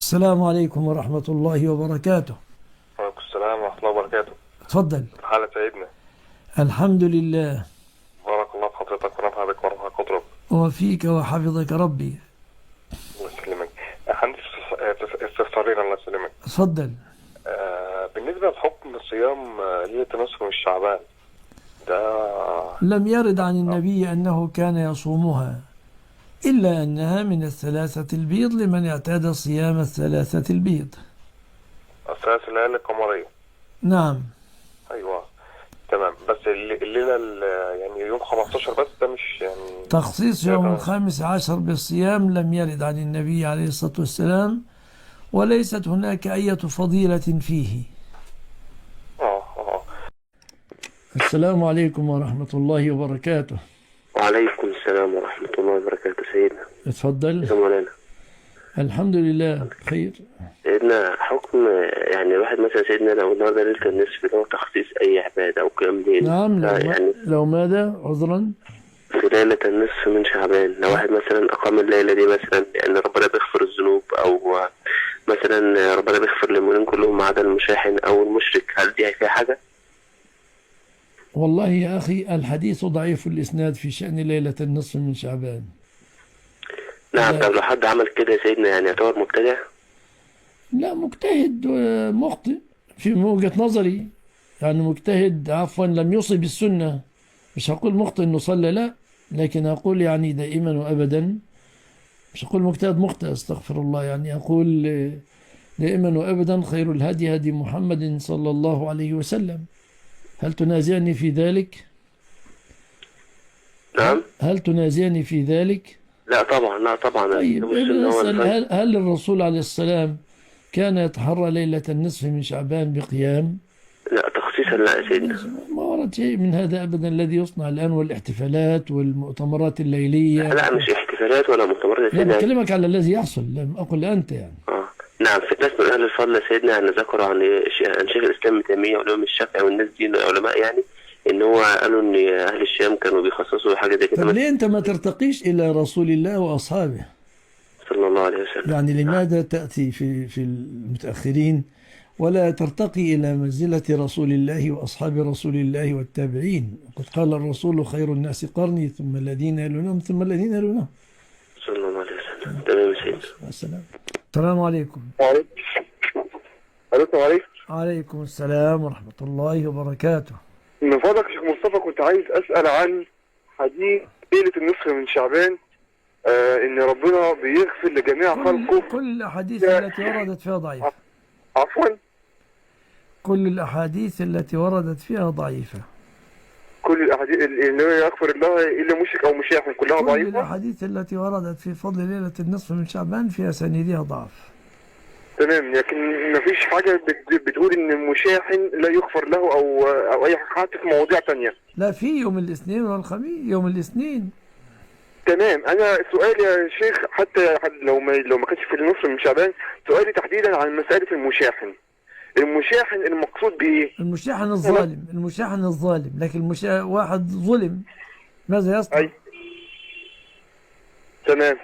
السلام عليكم ورحمة الله وبركاته. وعليكم السلام ورحمة الله وبركاته. تفضل. حالة سيدنا. الحمد لله. بارك الله في حضرتك ونفع بك ورفع قدرك. وفيك وحفظك ربي. الله يسلمك. عندي استفسارين الله يسلمك. تفضل. بالنسبة لحكم الصيام ليلة نصف من شعبان ده لم يرد عن النبي أنه كان يصومها، إلا أنها من الثلاثة البيض لمن اعتاد صيام الثلاثة البيض. الثلاث الليالي القمرية. نعم. أيوة تمام. بس الليلة يعني يوم 15 بس ده مش يعني تخصيص يوم 15 بالصيام لم يرد عن النبي عليه الصلاة والسلام، وليست هناك أي فضيلة فيه. السلام عليكم ورحمة الله وبركاته. وعليكم السلام ورحمة الله وبركاته. سيدنا اتفضل. مولانا. الحمد لله خير. سيدنا حكم يعني واحد مثلا سيدنا لو النهارده ليلة النصف لو تخصيص أي عبادة أو قيام ليل. نعم. يعني لو ماذا عذرا في ليلة النصف من شعبان لو واحد مثلا أقام الليلة دي مثلا لأن ربنا بيغفر الذنوب، أو مثلا ربنا بيغفر للمؤمنين كلهم ما عدا المشاحن أو المشرك، هل دي فيها حاجة؟ والله يا أخي الحديث ضعيف الإسناد في شأن ليلة النصف من شعبان. نعم. طب لو حد عمل كده يا سيدنا يعني يعتبر مبتدع؟ لا، مجتهد مخطئ في وجهة نظري، يعني مجتهد عفوا لم يصب السنة. مش هقول مخطئ إنه صلى، لا، لكن أقول يعني دائما وأبدا، مش أقول مجتهد مخطئ، استغفر الله، يعني أقول دائما وأبدا خير الهدي هدي محمد صلى الله عليه وسلم. هل تنازعني في ذلك؟ نعم. هل تنازعني في ذلك؟ لا طبعا، لا طبعا. طيب هل الرسول عليه السلام كان يتحرى ليلة النصف من شعبان بقيام؟ لا تخصيصا لا يا سيدنا. ما ورد شيء من هذا أبدا الذي يصنع الآن، والاحتفالات والمؤتمرات الليلية. لا مش احتفالات ولا مؤتمرات يا لا، سيدنا. بكلمك على الذي يحصل، لم أقل أنت يعني. نعم. في ناس من أهل الفضل يا سيدنا يعني ذكروا عن شيخ الإسلام ابن تيمية والإمام الشافعي والناس دي علماء، يعني إن هو قالوا إن أهل الشام كانوا بيخصصوا حاجة زي كده. طب ليه أنت ما ترتقيش إلى رسول الله وأصحابه صلى الله عليه وسلم؟ يعني لماذا تأتي في المتأخرين ولا ترتقي إلى منزلة رسول الله وأصحاب رسول الله والتابعين؟ قد قال الرسول خير الناس قرني ثم الذين يلونهم ثم الذين يلونهم. صلى الله عليه وسلم. تمام يا سيدنا. السلام. السلام عليكم. السلام عليكم. عليكم السلام ورحمة الله وبركاته. من فضلك يا شيخ مصطفى كنت عايز أسأل عن حديث ليلة النصف من شعبان، إن ربنا بيغفر لجميع خلقه. كل الأحاديث التي وردت فيها ضعيفة. عفوا. كل الأحاديث التي وردت فيها ضعيفة. كل الأحاديث اللي يغفر الله إلا مشرك أو مشاحن كلها ضعيفة. كل الأحاديث التي وردت في فضل ليلة النصف من شعبان فيها سندها ضعف. تمام. لكن مفيش حاجة بتقول إن المشاحن لا يغفر له أو أي حاجة في مواضيع تانية. لا، في يوم الاثنين والخميس، يوم الاثنين. تمام. أنا سؤالي يا شيخ حتى لو ما كانش في النصف من شعبان، سؤالي تحديدا عن مسألة المشاحن. المشاحن المقصود بإيه؟ المشاحن الظالم، المشاحن الظالم، لكن واحد ظلم ماذا يصنع؟ أي. تمام.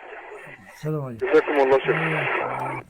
السلام عليكم. جزاكم الله خير.